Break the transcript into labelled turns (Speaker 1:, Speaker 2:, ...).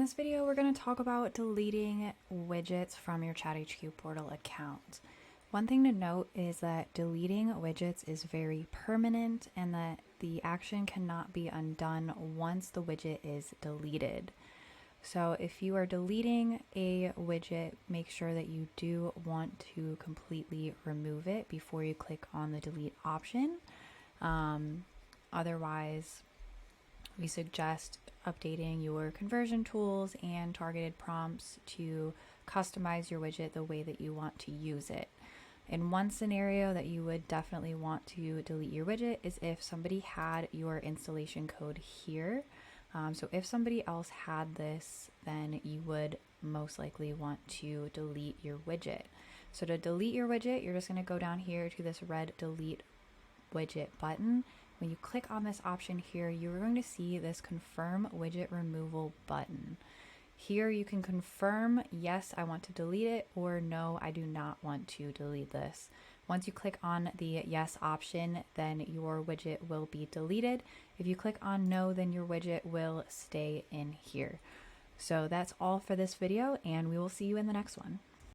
Speaker 1: this video, we're going to talk about deleting widgets from your ChatHQ Portal account. One thing to note is that deleting widgets is very permanent and that the action cannot be undone once the widget is deleted. So if you are deleting a widget, make sure that you do want to completely remove it before you click on the delete option. Otherwise, we suggest updating your conversion tools and targeted prompts to customize your widget the way that you want to use it. In one scenario that you would definitely want to delete your widget is if somebody had your installation code here. So if somebody else had this, then you would most likely want to delete your widget. So to delete your widget, you're just going to go down here to this red delete widget button. When you click on this option here, you're going to see this confirm widget removal button. Here you can confirm, yes, I want to delete it, or no, I do not want to delete this. Once you click on the yes option, then your widget will be deleted. If you click on no, then your widget will stay in here. So that's all for this video, and we will see you in the next one.